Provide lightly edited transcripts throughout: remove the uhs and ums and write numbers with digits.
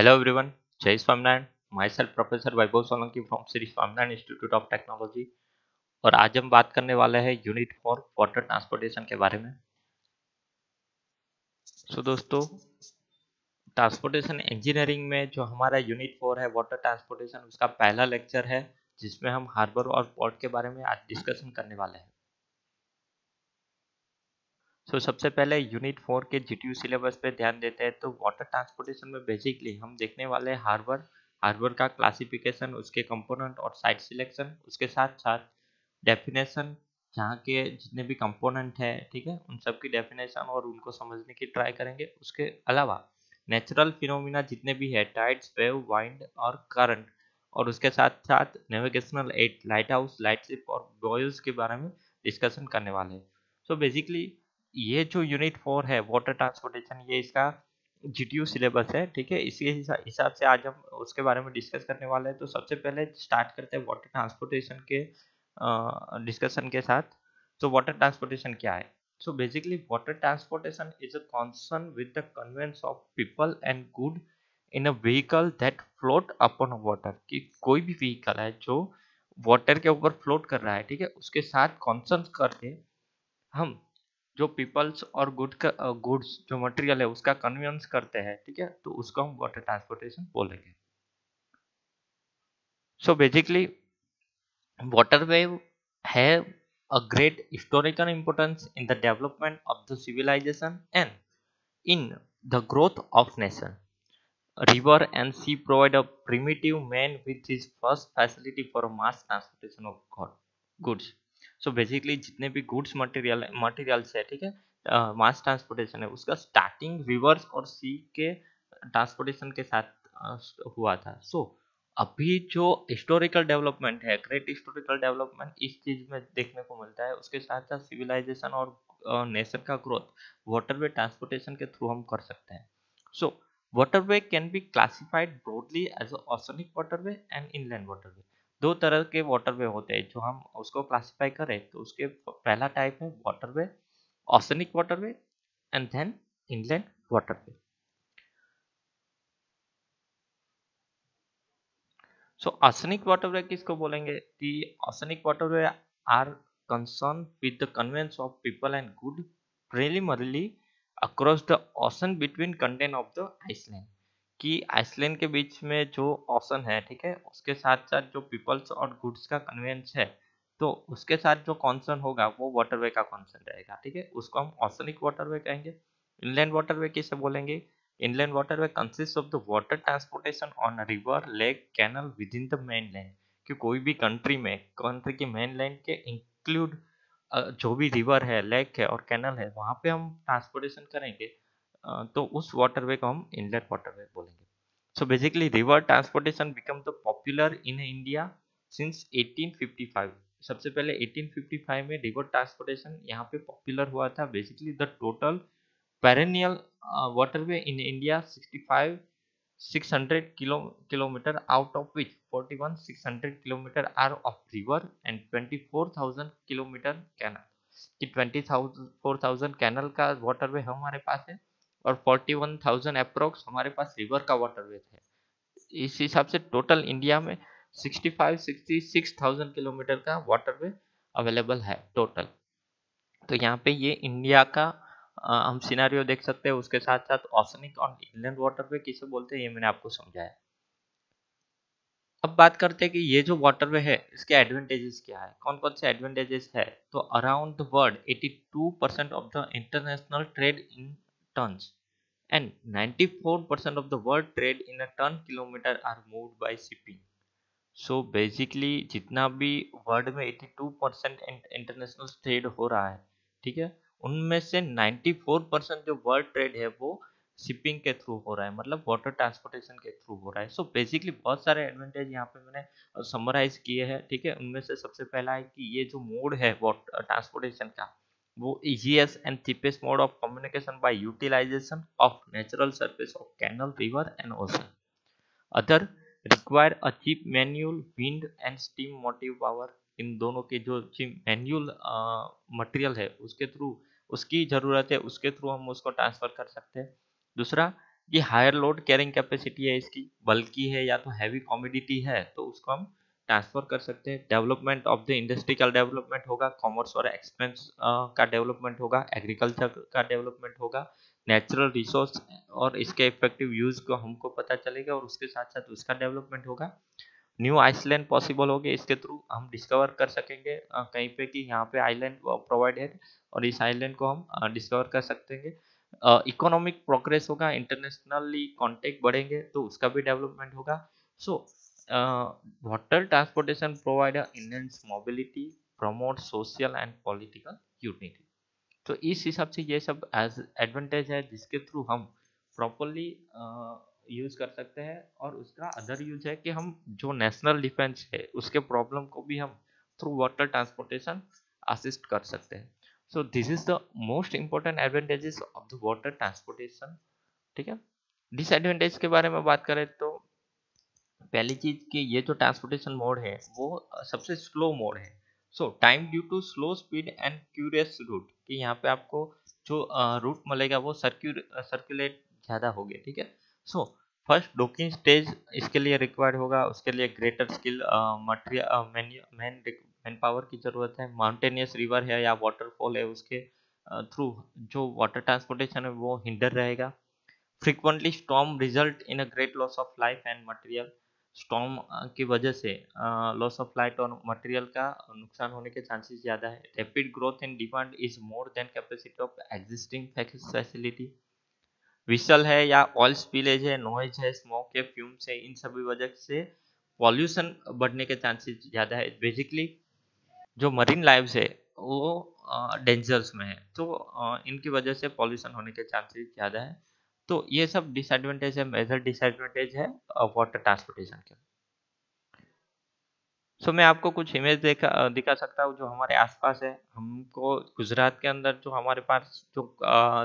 Hello everyone, Jai Swaminarayan, myself Professor Vaibhav Solanki from Sri Swaminarayan Institute of Technology। और आज हम बात करने वाले हैं यूनिट फॉर वाटर ट्रांसपोर्टेशन के बारे में। दोस्तों, ट्रांसपोर्टेशन इंजीनियरिंग में जो हमारा यूनिट 4 है वाटर ट्रांसपोर्टेशन, उसका पहला लेक्चर है जिसमें हम हार्बर और पोर्ट के बारे में आज डिस्कशन करने वाले हैं। सबसे पहले यूनिट 4 के जीटीयू सिलेबस पे ध्यान देते हैं। तो वाटर ट्रांसपोर्टेशन में बेसिकली हम देखने वाले हैं हार्बर का क्लासिफिकेशन, उसके कंपोनेंट और साइट सिलेक्शन, उसके साथ साथ डेफिनेशन, जहाँ के जितने भी कंपोनेंट है, ठीक है, उन सब की डेफिनेशन और उनको समझने की ट्राई करेंगे। उसके अलावा नेचुरल फिनोमिना जितने भी है, टाइड्स, वेव, वाइंड और करंट, और उसके साथ साथ navigational aid, lighthouse, lightship और बॉयल्स के बारे में डिस्कशन करने वाले हैं। बेसिकली ये जो यूनिट 4 है वाटर ट्रांसपोर्टेशन, ये इसका जीटीयू सिलेबस है, ठीक है। इसी हिसाब से आज हम उसके बारे में डिस्कस करने वाले हैं। तो सबसे पहले स्टार्ट करते हैं वाटर ट्रांसपोर्टेशन के डिस्कशन के साथ। वाटर ट्रांसपोर्टेशन क्या है? Basically water transportation is a concern with the conveyance of people and good in a vehicle that float upon water. कि कोई भी व्हीकल है जो वाटर के ऊपर फ्लोट कर रहा है, ठीक है, उसके साथ कंसर्न करके हम जो पीपल्स और गुड्स जो मटेरियल है उसका कन्वेंस करते हैं, ठीक है, तो उसको हम वाटर ट्रांसपोर्टेशन बोलेंगे। Basically waterway have a great historical importance in the development of the civilization and in the growth of nation. River and sea provide a primitive man with his first facility for a mass transportation of goods. Basically जितने भी goods materials है, ठीक है, मास transportation है, उसका starting reverse और सी के transportation के साथ हुआ था। अभी जो हिस्टोरिकल डेवलपमेंट है, ग्रेट हिस्टोरिकल डेवलपमेंट इस चीज में देखने को मिलता है। उसके साथ साथ सिविलाइजेशन और नेशन का ग्रोथ वाटरवे ट्रांसपोर्टेशन के थ्रू हम कर सकते हैं। Waterway can be classified broadly as oceanic waterway and inland waterway. दो तरह के वाटरवे होते हैं जो हम उसको क्लासिफाई करें तो उसके पहला टाइप है waterway, oceanic waterway and then inland waterway. oceanic waterway किसको बोलेंगे? The oceanic waterway are concerned with the conveyance of people and good primarily across the ocean between continent of the Iceland। कि Iceland के बीच में जो ocean है, ठीक है, उसके साथ साथ जो पीपल्स और गुड्स का कन्वेंस है, तो उसके साथ जो कॉन्सर्न होगा वो वाटरवे का कॉन्सर्न रहेगा, ठीक है, उसको हम ओशनिक वाटरवे कहेंगे। इनलैंड वाटरवे किसे बोलेंगे? Inland waterway consists of the water transportation on a river, lake, canal within the mainland। कि कोई भी कंट्री के mainland के इंक्लूड जो भी रिवर है, लेक है और कैनल है, वहां पे हम ट्रांसपोर्टेशन करेंगे, तो उस वाटरवे को हम इनलेट वाटरवे बोलेंगे। Basically river transportation become the popular in India since 1855। सबसे पहले 1855 में रिवर ट्रांसपोर्टेशन यहाँ पे पॉपुलर हुआ था। Basically the total perennial waterway in India 65,600 kilometer, out of which 41,600 kilometer are of river and 24,000 kilometer canal। कि 24,000 canal का waterway हमारे पास है और 41,000 अप्रोक्स हमारे पास रिवर का वाटरवे है। इस हिसाब से टोटल इंडिया में 66,000 किलोमीटर का वाटरवे अवेलेबल है टोटल। तो यहाँ पे ये इंडिया का हम सिनेरियो देख सकते हैं। उसके साथ साथ ओशनिक और इनलैंड वाटरवे किसे बोलते हैं ये मैंने आपको समझाया। अब बात करते हैं कि ये जो वाटरवे है इसके एडवांटेजेस क्या है, कौन कौन से एडवांटेजेस है। तो around the world 82% of the international trade in tons and 94% of the world trade in a ton kilometre are moved by shipping. Basically जितना भी वर्ल्ड में 82% इंटरनेशनल ट्रेड हो रहा है, ठीक है, उनमें से 94% जो वर्ल्ड ट्रेड है वो शिपिंग के थ्रू हो रहा है, मतलब वाटर ट्रांसपोर्टेशन के थ्रू हो रहा है। बेसिकली बहुत सारे एडवांटेज यहाँ पे मैंने समराइज किए हैं, ठीक है। उनमें से सबसे पहला है कि ये जो मोड है वाटर ट्रांसपोर्टेशन का, वो easiest and cheapest mode of communication by utilisation of natural surface of canal, river and ocean. Other require a cheap manual wind and steam motive power. इन दोनों के जो मैनुअल मटेरियल है उसके through, उसकी जरूरत है, उसके थ्रू हम उसको ट्रांसफर कर सकते हैं। दूसरा, ये हायर लोड कैरिंग कैपेसिटी है इसकी, बल्कि है या तो हैवी कमोडिटी है तो उसको हम ट्रांसफर कर सकते हैं। Development of the industrial development होगा, कॉमर्स और एक्सपेंस का डेवलपमेंट होगा, एग्रीकल्चर का डेवलपमेंट होगा, नेचुरल रिसोर्स और इसके इफेक्टिव यूज को हमको पता चलेगा और उसके साथ साथ उसका डेवलपमेंट होगा। न्यू आइसलैंड पॉसिबल होंगे, इसके थ्रू हम डिस्कवर कर सकेंगे कहीं पे कि यहाँ पे आइलैंड प्रोवाइड है और इस आइलैंड को हम डिस्कवर कर सकते हैं। इकोनॉमिक प्रोग्रेस होगा, इंटरनेशनली कॉन्टेक्ट बढ़ेंगे तो उसका भी डेवलपमेंट होगा। So water transportation provide enhance mobility, promote social and political unity. तो इस हिसाब से ये सब एज एडवांटेज है जिसके थ्रू हम प्रॉपरली यूज कर सकते हैं। और उसका अदर यूज है कि हम जो नेशनल डिफेंस है उसके प्रॉब्लम को भी हम थ्रू वाटर ट्रांसपोर्टेशन असिस्ट कर सकते हैं। So this is the most important advantages of the water transportation. ठीक है। डिसएडवांटेज के बारे में बात करें तो पहली चीज कि ये जो ट्रांसपोर्टेशन मोड है वो सबसे स्लो मोड है। So time due to slow speed and curious route, कि यहाँ पे आपको जो रूट मिलेगा वो सर्कुलेट ज़्यादा होंगे। ठीक है। सो फर्स्ट डॉकिंग स्टेज इसके लिए रिक्वायर्ड होगा, उसके लिए greater skill material man power की ज़रूरत है। माउंटेनियस रिवर है या वाटरफॉल है उसके थ्रू जो वाटर ट्रांसपोर्टेशन है वो हिंडर रहेगा। Frequently storm result in a great loss of life and material, storm की वजह से लॉस ऑफ लाइट और मटेरियल का नुकसान होने के चांसेस ज़्यादा है। Rapid growth in demand is more than capacity of existing facility. Whistle है या ऑयल स्पिलेज है, नॉइज है, स्मोक है, फ्यूम्स है, इन सभी वजह से पॉल्यूशन बढ़ने के चांसेस ज़्यादा है। बेसिकली जो मरीन लाइव्स है वो डेंजर्स में है, तो इनकी वजह से पॉल्यूशन होने के चांसेस ज़्यादा है। तो ये सब डिसएडवांटेज है, मेजर डिसएडवांटेज है वाटर ट्रांसपोर्टेशन के। सो मैं आपको कुछ इमेज दिखा सकता हूँ जो हमारे आसपास है। हमको गुजरात के अंदर जो हमारे पास जो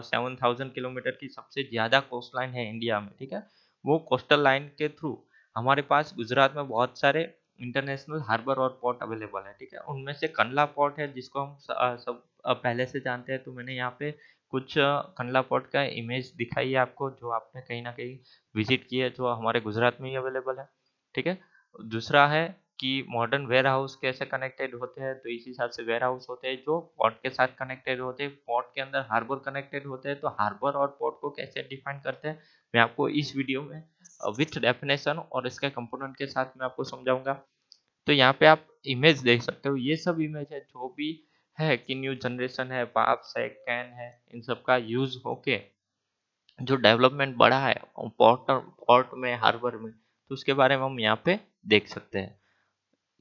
7,000 किलोमीटर की सबसे ज़्यादा कोस्ट लाइन है इंडिया में, ठीक है, वो कोस्टल लाइन के थ्रू हमारे पास गुजरात में बहुत सारे इंटरनेशनल हार्बर और पोर्ट अवेलेबल है। ठीक है। उनमें से कंडला पोर्ट है जिसको हम सब पहले से जानते हैं। तो मैंने यहाँ पे कुछ कंडला पोर्ट का इमेज दिखाई है आपको, जो आपने कहीं ना कहीं विजिट की है, जो हमारे गुजरात में ही अवेलेबल है। ठीक है। दूसरा है कि मॉडर्न वेयर हाउस कैसे कनेक्टेड होते हैं। तो इस हिसाब से वेयर हाउस होते हैं जो पोर्ट के साथ कनेक्टेड होते हैं, पोर्ट के अंदर हार्बर कनेक्टेड होते हैं। तो हार्बर और पोर्ट को कैसे डिफाइन करते हैं मैं आपको इस वीडियो में विथ डेफिनेशन और इसके कंपोनेंट के साथ मैं आपको समझाऊंगा। तो यहाँ पे आप इमेज देख सकते हो, ये सब इमेज है जो भी है कि न्यू जनरेशन है, पाप्स है, कैन है, इन सब का यूज होके जो डेवलपमेंट बढ़ा है पोर्ट पोर्ट में, हार्बर में, तो उसके बारे में हम यहाँ पे देख सकते हैं।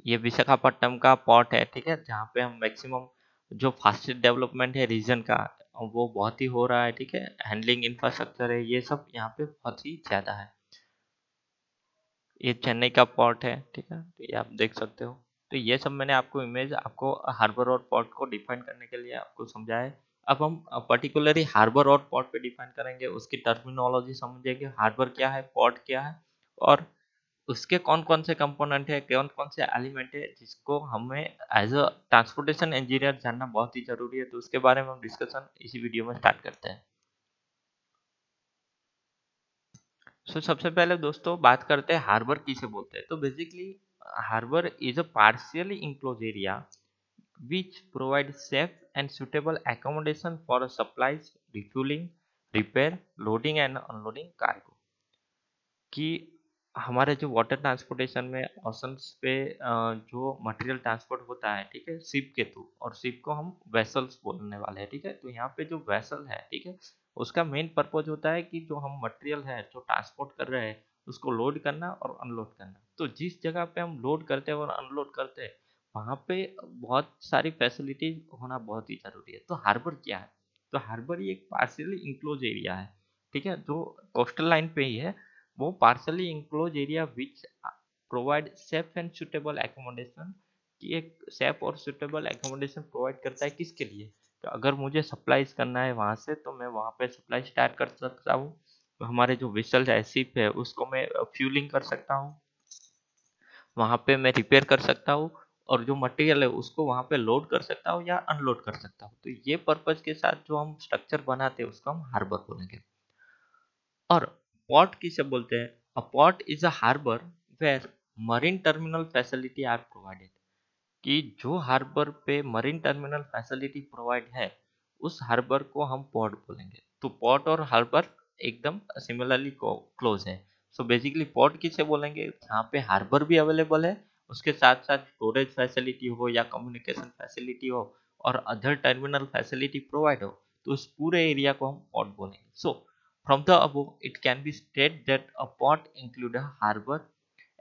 ये विशाखापट्टनम का पोर्ट है। ठीक है। जहाँ पे हम मैक्सिमम जो फास्टेस्ट डेवलपमेंट है रीजन का वो बहुत ही हो रहा है। ठीक है। हैंडलिंग इंफ्रास्ट्रक्चर है, ये सब यहाँ पे बहुत ही ज़्यादा है। ये चेन्नई का पोर्ट है। ठीक है। तो ये आप देख सकते हो। तो ये सब मैंने आपको इमेज आपको हार्बर और पोर्ट को डिफाइन करने के लिए आपको समझा है। अब हम पर्टिकुलरली हार्बर और पोर्ट पे डिफाइन करेंगे, उसकी टर्मिनोलॉजी समझेंगे, हार्बर क्या है, पोर्ट क्या है, और उसके कौन कौन से कंपोनेंट है, कौन कौन से एलिमेंट है जिसको हमें एज अ ट्रांसपोर्टेशन इंजीनियर जानना बहुत ही जरूरी है। तो उसके बारे में हम डिस्कशन इसी वीडियो में स्टार्ट करते हैं। सबसे पहले दोस्तों बात करते हैं हार्बर किसे बोलते हैं। तो basically harbour is a partially enclose area which provide safe and suitable accommodation for supplies, refueling, repair, loading and unloading cargo। कि हमारे जो वाटर ट्रांसपोर्टेशन में ओशंस पे जो मटेरियल ट्रांसपोर्ट होता है, ठीक है, शिप के थ्रू, और शिप को हम वेसल्स बोलने वाले हैं। ठीक है। तो यहाँ पे जो वेसल है, ठीक है, उसका मेन पर्पज होता है कि जो हम मटेरियल है जो ट्रांसपोर्ट कर रहे हैं उसको लोड करना और अनलोड करना। तो जिस जगह पे हम लोड करते हैं और अनलोड करते हैं वहाँ पे बहुत सारी फैसिलिटीज होना बहुत ही जरूरी है। तो हार्बर क्या है? तो हार्बर ये एक पार्शियली इंक्लोज एरिया है। ठीक है। जो कोस्टल लाइन पे ही है, वो partially enclose area which provide safe and suitable accommodation, कि एक सेफ और सुटेबल एकोमोडेशन प्रोवाइड करता है किसके लिए? तो अगर मुझे सप्लाईज करना है वहाँ से तो मैं वहाँ पे सप्लाई स्टार्ट कर सकता हूँ। तो हमारे जो विसल है, शिप है, उसको मैं फ्यूलिंग कर सकता हूँ, वहाँ पे मैं रिपेयर कर सकता हूँ, और जो मटेरियल है उसको वहाँ पे लोड कर सकता हूँ या अनलोड कर सकता हूँ। तो ये पर्पज के साथ जो हम स्ट्रक्चर बनाते हैं उसको हम हार्बर बोलेंगे। और पोर्ट किसे बोलते हैं? A port is a harbour where marine terminal facility are provided. कि जो हार्बर पे मरीन टर्मिनल फैसिलिटी प्रोवाइड है, उस हार्बर को हम पोर्ट बोलेंगे। तो पोर्ट और हार्बर एकदम सिमिलरली क्लोज है। सो बेसिकली पोर्ट किसे बोलेंगे? जहाँ पे हार्बर भी अवेलेबल है, उसके साथ साथ स्टोरेज फैसिलिटी हो या कम्युनिकेशन फैसिलिटी हो और अदर टर्मिनल फैसिलिटी प्रोवाइड हो, तो उस पूरे एरिया को हम पोर्ट बोलेंगे। So from the above it can be state that a port include a harbour.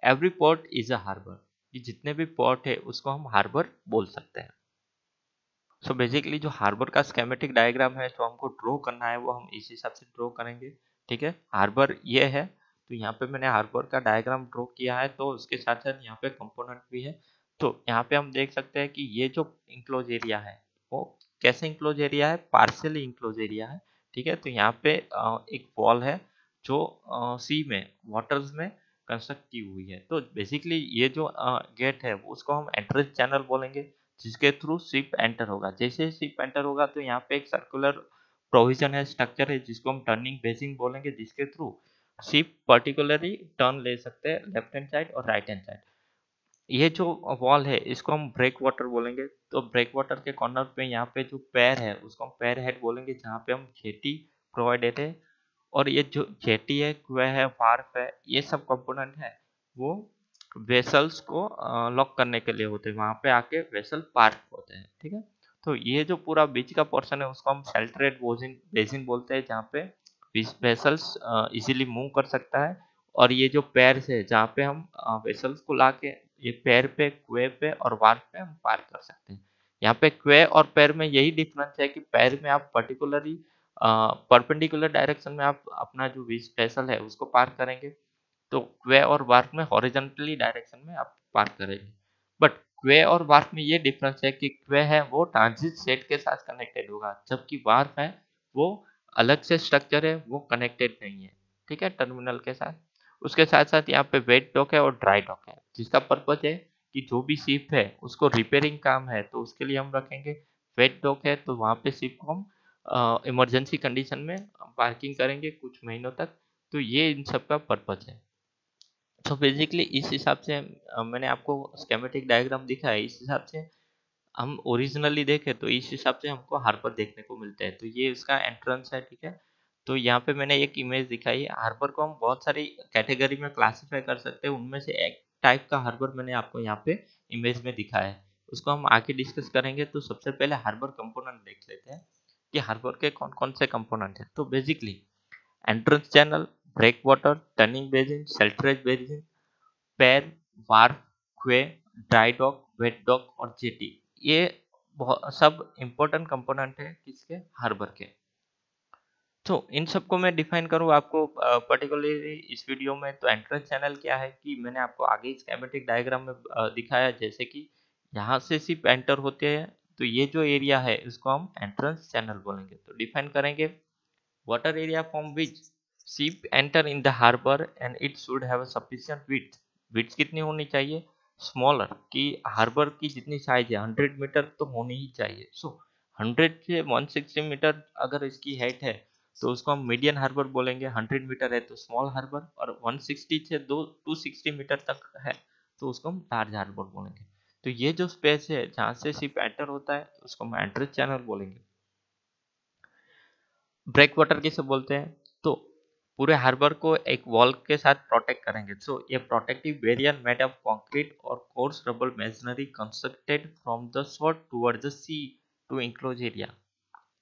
Every port is a harbour. कि जितने भी पोर्ट है उसको हम हार्बर बोल सकते हैं। सो बेसिकली जो हार्बर का स्केमेटिक डायग्राम है जो हमको ड्रॉ करना है वो हम इस हिसाब से ड्रॉ करेंगे। ठीक है, हार्बर ये है, तो यहाँ पे मैंने हार्बर का डायग्राम ड्रॉ किया है, तो उसके साथ साथ यहाँ पे कंपोनेंट भी है। तो यहाँ पे हम देख सकते हैं कि ये जो इंक्लोज एरिया है वो कैसे इंक्लोज एरिया है? पार्शियली इंक्लोज एरिया है। ठीक है, तो यहाँ पे एक वॉल है जो सी में, वाटर्स में कंस्ट्रक्ट की हुई है। तो बेसिकली ये जो गेट है उसको हम एंट्रेंस चैनल बोलेंगे, जिसके थ्रू शिप एंटर होगा। जैसे शिप एंटर होगा तो यहाँ पे एक सर्कुलर प्रोविजन है, स्ट्रक्चर है, जिसको हम टर्निंग बेसिंग बोलेंगे, जिसके थ्रू शिप पर्टिकुलरली टर्न ले सकते हैं लेफ्ट हैंड साइड और राइट हैंड साइड। ये जो वॉल है इसको हम ब्रेक वाटर बोलेंगे। तो ब्रेक वाटर के कॉर्नर पे यहाँ पे जो पैर है उसको हम पैर हेड बोलेंगे, जहाँ पे हम जेटी प्रोवाइडेड है। और ये जो जेटी है, क्वे है, वार्फ है, ये सब कंपोनेंट है वो वेसल्स को लॉक करने के लिए होते हैं, वहां पे आके वेसल पार्क होते हैं। ठीक है, तो ये जो पूरा बीच का पोर्शन है उसको हम शेल्टरेड बेसिन बोलते हैं, जहाँ पे वेसल्स इजीली मूव कर सकता है। और ये जो पैर है जहाँ पे हम वेसल्स को ला के ये पैर पे, क्वे पे और वार्फ पे हम पार्क कर सकते हैं। यहाँ पे क्वे और पैर में यही डिफरेंस है कि पैर में आप पर्टिकुलरली परपेंडिकुलर डायरेक्शन में आप अपना जो वेसल है उसको पार्क करेंगे, तो क्वे और वार्फ में हॉरिजॉन्टली डायरेक्शन में आप पार्क करेंगे। बट क्वे और वार्फ में ये डिफरेंस है कि क्वे है वो ट्रांजिट सेट के साथ कनेक्टेड होगा, जबकि वार्फ है वो अलग से स्ट्रक्चर है, वो कनेक्टेड नहीं है। ठीक है, टर्मिनल के साथ। उसके साथ साथ यहाँ पे वेट डॉक है और ड्राई डॉक है, जिसका पर्पज है कि जो भी शिप है उसको रिपेयरिंग काम है तो उसके लिए हम रखेंगे। वेट डॉक है तो वहाँ पे शिप को हम इमरजेंसी कंडीशन में पार्किंग करेंगे कुछ महीनों तक। तो ये इन सब का पर्पज है। तो बेसिकली इस हिसाब से मैंने आपको स्केमेटिक डायग्राम दिखा है, इस हिसाब से हम ओरिजिनली देखें तो इस हिसाब से हमको हार्बर देखने को मिलता है। तो ये इसका एंट्रेंस है। ठीक है, तो यहाँ पे मैंने एक इमेज दिखाई है। हार्बर को हम बहुत सारी कैटेगरी में क्लासीफाई कर सकते हैं, उनमें से एक टाइप का हार्बर मैंने आपको यहाँ पे इमेज में दिखाया है, उसको हम आगे डिस्कस करेंगे। तो सबसे पहले हार्बर कंपोनेंट देख लेते हैं कि हार्बर के कौन कौन से कंपोनेंट है। तो basically entrance channel, breakwater, turning basin, shelterage basin, pier, wharf, quay, dry dock, wet dock और जेटी, ये सब इंपॉर्टेंट कंपोनेंट है किसके? हार्बर के। तो इन सबको मैं डिफाइन करूँ आपको पर्टिकुलरली इस वीडियो में, तो एंट्रेंस चैनल क्या है कि मैंने आपको आगे स्कीमेटिक डायग्राम में दिखाया, जैसे कि यहाँ से सिर्फ एंटर होते हैं, तो ये जो एरिया है इसको हम एंट्रेंस चैनल बोलेंगे। तो डिफाइन करेंगे water area from which ship enter in the harbor and it should have a sufficient width। width कितनी होनी चाहिए? स्मॉलर, कि हार्बर की जितनी साइज है 100 मीटर तो होनी ही चाहिए। सो 100 से 160 मीटर अगर इसकी हाइट है तो उसको हम मीडियन हार्बर बोलेंगे। 100 मीटर है तो स्मॉल हार्बर, और 160 से 260 मीटर तक है तो उसको हम लार्ज हार्बर बोलेंगे। तो ये जो स्पेस है जहाँ से शिप एंटर होता है उसको हम एंट्रेंस चैनल बोलेंगे। ब्रेक वाटर किसे बोलते हैं? तो पूरे हार्बर को एक वॉल के साथ प्रोटेक्ट करेंगे। सो ये protective barrier made of concrete और coarse rubble masonry constructed from the shore toward the sea to enclose area.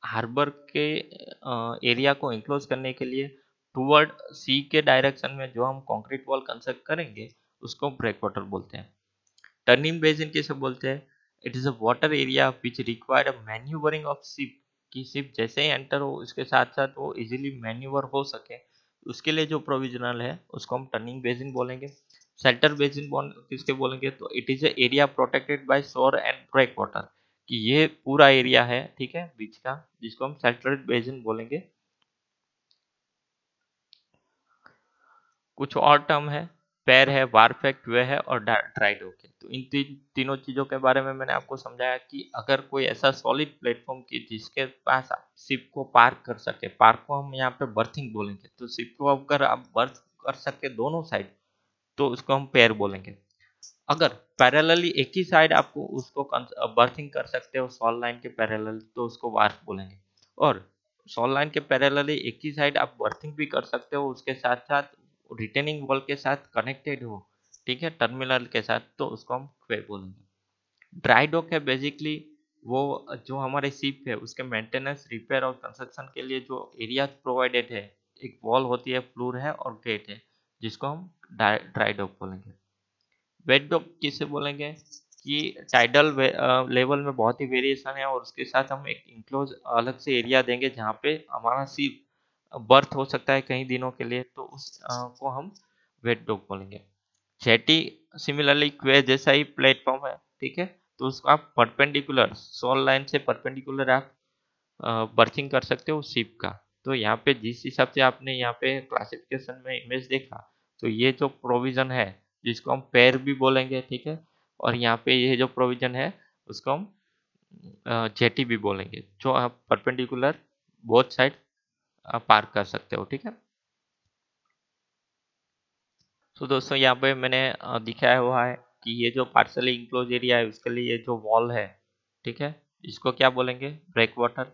Harbour के एरिया को इंक्लोज करने के लिए टुवर्ड सी के डायरेक्शन में जो हम कंक्रीट वॉल कंस्ट्रक्ट करेंगे उसको ब्रेक वाटर बोलते हैं। टर्निंग बेसिन किसे बोलते हैं? It is a water area which required a manoeuvring of ship. कि शिप जैसे ही एंटर हो उसके साथ साथ वो इजीली मैन्यूवर हो सके, उसके लिए जो प्रोविजनल है उसको हम टर्निंग बेसिन बोलेंगे। शेल्टर बेसिन किसके बोलेंगे? तो it is a area protected by शोर एंड ब्रेक वाटर। कि ये पूरा एरिया है, ठीक है, बीच का, जिसको हम शेल्टर बेसिन बोलेंगे। कुछ और टर्म है पैर है, वार्फ है, क्वे है और ड्राई डॉक है। तो इन तीनों चीज़ों के बारे में मैंने आपको समझाया कि अगर कोई ऐसा सॉलिड प्लेटफॉर्म की जिसके पास आप शिप को पार्क कर सके, पार्क को हम यहाँ पे बर्थिंग बोलेंगे, तो शिप को अगर आप बर्थ कर सके दोनों साइड तो उसको हम पैर बोलेंगे। अगर पैरेलली एक ही साइड आपको उसको बर्थिंग कर सकते हो सॉल लाइन के पैरेलल तो उसको वार्फ बोलेंगे। और सॉल लाइन के पैरेलली एक ही साइड आप बर्थिंग भी कर सकते हो, उसके साथ साथ रिटेनिंग वॉल के साथ कनेक्टेड हो, ठीक है, टर्मिनल के साथ, तो उसको हम क्वे बोलेंगे। ड्राई डॉक है बेसिकली वो जो हमारे शिप है उसके मेंटेनेंस, रिपेयर और कंस्ट्रक्शन के लिए जो एरिया प्रोवाइडेड है, एक वॉल होती है, फ्लोर है और गेट है, जिसको हम ड्राई डॉक बोलेंगे। वेट डॉग किसे बोलेंगे कि टाइडल लेवल में बहुत ही वेरिएशन है और उसके साथ हम एक इंक्लोज अलग से एरिया देंगे जहाँ पे हमारा सिर्फ बर्थ हो सकता है कई दिनों के लिए, तो उस को हम वेट डॉग बोलेंगे। जेटी सिमिलरली क्वे जैसा ही प्लेटफॉर्म है, ठीक है, तो उसको आप परपेंडिकुलर सोल लाइन से परपेंडिकुलर आप बर्थिंग कर सकते हो शिप का। तो यहाँ पे जिस हिसाब से आपने यहाँ पे क्लासिफिकेशन में इमेज देखा, तो ये जो प्रोविजन है जिसको हम पैर भी बोलेंगे, ठीक है, और यहाँ पे ये जो प्रोविजन है उसको हम जेटी भी बोलेंगे, जो आप परपेंडिकुलर बोथ साइड पार्क कर सकते हो, ठीक है। तो दोस्तों यहाँ पे मैंने दिखाया हुआ है कि ये जो पार्सली इंक्लोज एरिया है उसके लिए ये जो वॉल है, ठीक है, इसको क्या बोलेंगे, ब्रेक वाटर।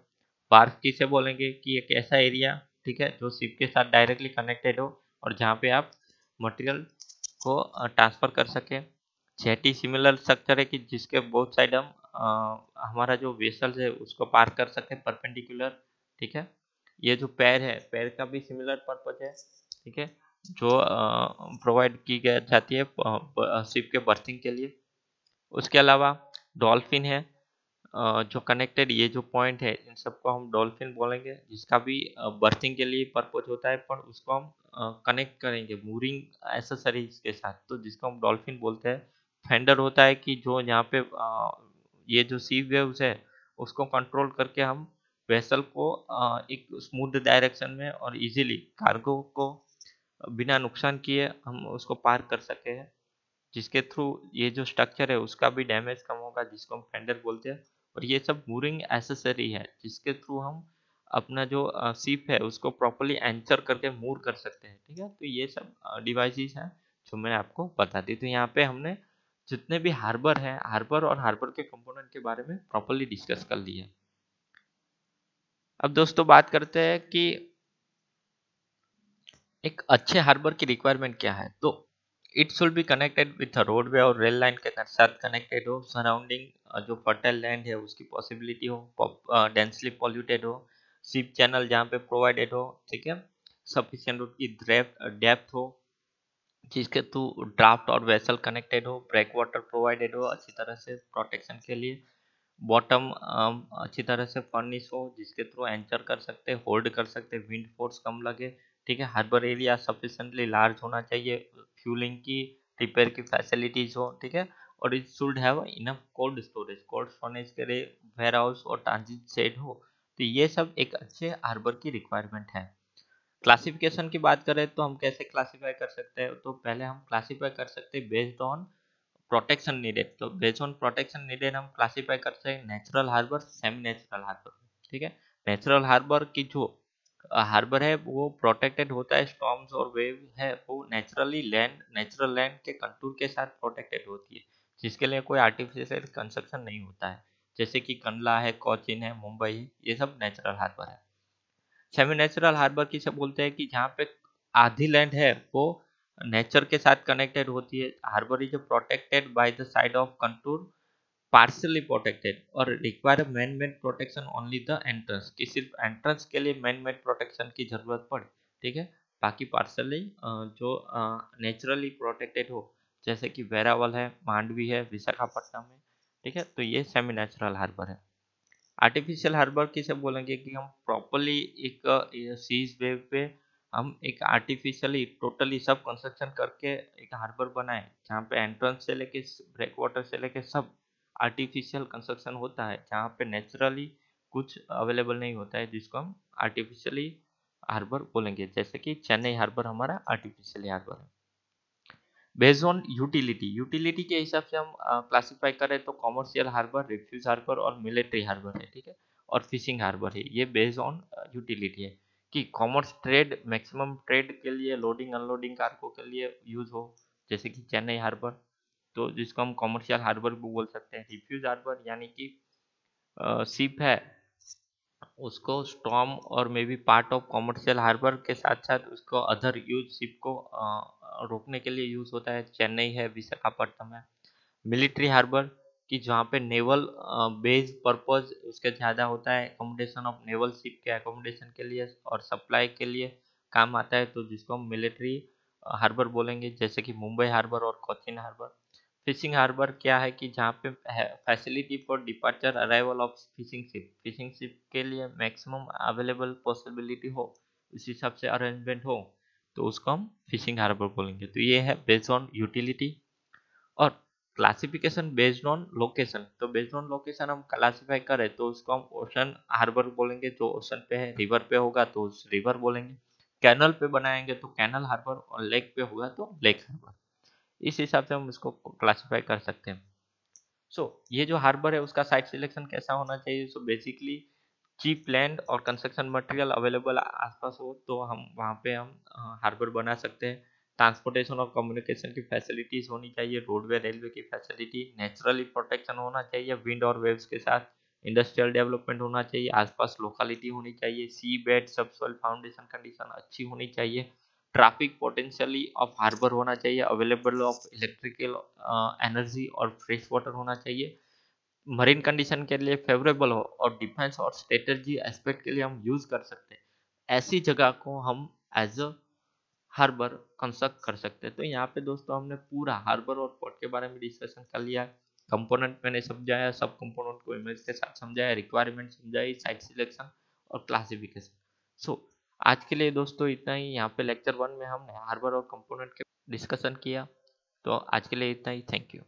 बार्फ किसे बोलेंगे कि एक ऐसा एरिया, ठीक है, जो शिप के साथ डायरेक्टली कनेक्टेड हो और जहाँ पे आप मटेरियल को ट्रांसफर कर सके। जेटी सिमिलर स्ट्रक्चर है कि जिसके बोथ साइड हम हमारा जो वेसल है उसको पार कर सकते हैं परपेंडिकुलर, ठीक है। ये जो पैर है, पैर का भी सिमिलर पर्पज है, ठीक है, जो प्रोवाइड की जाती है शिप के बर्थिंग के लिए। उसके अलावा डॉल्फिन है, जो कनेक्टेड ये जो पॉइंट है इन सबको हम डॉल्फिन बोलेंगे, जिसका भी बर्थिंग के लिए पर्पज होता है, पर उसको हम कनेक्ट करेंगे मूरिंग एसेसरीज के साथ, तो जिसको हम डॉल्फिन बोलते हैं। फेंडर होता है कि जो यहाँ पे ये जो सी वेव्स है उसको कंट्रोल करके हम वेसल को एक स्मूथ डायरेक्शन में और इजीली कार्गो को बिना नुकसान किए हम उसको पार कर सके हैं, जिसके थ्रू ये जो स्ट्रक्चर है उसका भी डैमेज कम होगा, जिसको हम फेंडर बोलते हैं। और ये सब मूरिंग एसेसरी है जिसके थ्रू हम अपना जो शिप है उसको प्रॉपरली एंचर करके मूव कर सकते हैं, ठीक है। तो ये सब डिवाइसेस हैं जो मैंने आपको बता दी। तो यहाँ पे हमने जितने भी हार्बर है, हार्बर और हार्बर के कंपोनेंट के बारे में प्रॉपरली डिस्कस कर लिए। अब दोस्तों बात करते हैं कि एक अच्छे हार्बर की रिक्वायरमेंट क्या है। तो it should be connected with roadway और रेल लाइन के साथ कनेक्टेड हो, सराउंडिंग जो फर्टाइल लैंड है उसकी पॉसिबिलिटी हो, डेंसली पॉल्यूटेड हो, शिप चैनल जहाँ पे प्रोवाइडेड हो, ठीक है, सफिशिएंट उसकी डेप्थ हो जिसके थ्रू ड्राफ्ट और वेसल कनेक्टेड हो, ब्रेक वाटर प्रोवाइडेड हो अच्छी तरह से प्रोटेक्शन के लिए, बॉटम अच्छी तरह से फर्निश हो जिसके थ्रू एंचर कर सकते, होल्ड कर सकते, विंड फोर्स कम लगे, ठीक है। हार्बर एरिया सफिशिएंटली लार्ज होना चाहिए, फ्यूलिंग की, रिपेयर की फैसिलिटीज हो, ठीक है। और it should have enough cold storage, cold storage के लिए वेयर हाउस और ट्रांजिट शेड हो। तो ये सब एक अच्छे हार्बर की रिक्वायरमेंट है। क्लासिफिकेशन की बात करें तो हम कैसे क्लासीफाई कर सकते हैं, तो पहले हम क्लासीफाई कर सकते हैं बेस्ड ऑन प्रोटेक्शन नीडेड। तो बेस्ड ऑन प्रोटेक्शन नीडेड हम क्लासीफाई करते हैं natural harbour, semi natural harbour, ठीक है। नेचुरल हार्बर की जो हार्बर है वो प्रोटेक्टेड होता है, स्टॉर्म्स और वेव है वो नेचुरली लैंड, नेचुरल लैंड के कंटूर के साथ प्रोटेक्टेड होती है, जिसके लिए कोई आर्टिफिशियल कंस्ट्रक्शन नहीं होता है, जैसे कि कंडला है, कोचीन है, मुंबई है, ये सब नेचुरल हार्बर है। सेमी नेचुरल हार्बर किसे बोलते हैं कि जहाँ पे आधी लैंड है वो नेचर के साथ कनेक्टेड होती है। Harbour is protected by the side of contour, partially protected और require man made protection only the entrance, कि सिर्फ एंट्रेंस के लिए मैन मेड प्रोटेक्शन की जरूरत पड़े, ठीक है। बाकी पार्शियली जो नेचुरली प्रोटेक्टेड हो, जैसे कि वेरावल है, मांडवी है, विशाखापट्टनम है, ठीक है। तो ये सेमी नेचुरल हार्बर है। आर्टिफिशियल हार्बर किसे बोलेंगे कि हम प्रॉपरली एक सीज वेव पे हम एक आर्टिफिशियली टोटली सब कंस्ट्रक्शन करके एक हार्बर बनाए, जहाँ पे एंट्रेंस से लेके ब्रेक वाटर से लेके सब आर्टिफिशियल कंस्ट्रक्शन होता है, जहाँ पे नेचुरली कुछ अवेलेबल नहीं होता है, जिसको हम आर्टिफिशियली हार्बर बोलेंगे, जैसे कि चेन्नई हार्बर हमारा आर्टिफिशियली हार्बर है। बेस्ड ऑन यूटिलिटी, यूटिलिटी के हिसाब से हम क्लासिफाई करें तो कॉमर्शियल हार्बर, रिफ्यूज हार्बर और मिलिट्री हार्बर है, ठीक है, और फिशिंग हार्बर है। ये बेस्ड ऑन यूटिलिटी है कि कॉमर्स ट्रेड, मैक्सिमम ट्रेड के लिए, लोडिंग अनलोडिंग कार्गो के लिए यूज हो, जैसे कि चेन्नई हार्बर, तो जिसको हम कॉमर्शियल हार्बर भी बोल सकते हैं। रिफ्यूज हार्बर यानी कि शिप है, उसको स्टॉर्म और may be part of commercial harbour के साथ साथ उसको अदर यूज शिप को रोकने के लिए यूज होता है। चेन्नई है, विशाखापट्टनम है। मिलिट्री हार्बर कि जहाँ पे नेवल बेस पर्पज उसके ज़्यादा होता है, एकोमोडेशन ऑफ नेवल शिप के एकोमोडेशन के लिए और सप्लाई के लिए काम आता है, तो जिसको हम मिलिट्री हार्बर बोलेंगे, जैसे कि मुंबई हार्बर और कोचीन हार्बर। फिशिंग हार्बर क्या है कि जहाँ पे facility for departure arrival of fishing ship के लिए मैक्सिमम अवेलेबल पॉसिबिलिटी हो, उस हिसाब से अरेंजमेंट हो, तो उसको हम फिशिंग हार्बर बोलेंगे। तो ये है बेस्ड ऑन यूटिलिटी। और क्लासिफिकेशन बेस्ड ऑन लोकेशन, तो बेस्ड ऑन लोकेशन हम क्लासिफाई करें तो उसको हम ओशन हार्बर बोलेंगे, जो ओशन पे है। रिवर पे होगा तो उस रिवर बोलेंगे। कैनल पे बनाएंगे तो कैनल हार्बर, और लेक पे होगा तो लेक हार्बर। इस हिसाब से हम इसको क्लासिफाई कर सकते हैं। ये जो हार्बर है उसका साइट सिलेक्शन कैसा होना चाहिए? बेसिकली चीप लैंड और कंस्ट्रक्शन मटेरियल अवेलेबल आसपास हो तो हम वहाँ पे हम हार्बर बना सकते हैं। ट्रांसपोर्टेशन और कम्युनिकेशन की फैसिलिटीज होनी चाहिए, रोडवे रेलवे की फैसिलिटी, नेचुरली प्रोटेक्शन होना चाहिए विंड और वेव्स के साथ, इंडस्ट्रियल डेवलपमेंट होना चाहिए, आसपास लोकेलिटी होनी चाहिए, सी बेड सबसॉइल फाउंडेशन कंडीशन अच्छी होनी चाहिए, ट्रैफिक पोटेंशियली ऑफ हार्बर होना चाहिए, अवेलेबल ऑफ इलेक्ट्रिकल एनर्जी और फ्रेश वाटर होना चाहिए, मरीन कंडीशन के लिए फेवरेबल हो, और डिफेंस और स्ट्रेटेजी एस्पेक्ट के लिए हम यूज कर सकते हैं। ऐसी जगह को हम एज अ हार्बर कंस्ट्रक्ट कर सकते हैं। तो यहाँ पे दोस्तों हमने पूरा हार्बर और पोर्ट के बारे में डिस्कशन कर लिया। कंपोनेंट मैंने समझाया, सब कंपोनेंट को इमेज के साथ समझाया, रिक्वायरमेंट समझाई, साइट सिलेक्शन और क्लासिफिकेशन। आज के लिए दोस्तों इतना ही। यहाँ पे लेक्चर 1 में हमने हार्बर और कंपोनेंट के डिस्कशन किया। तो आज के लिए इतना ही। Thank you.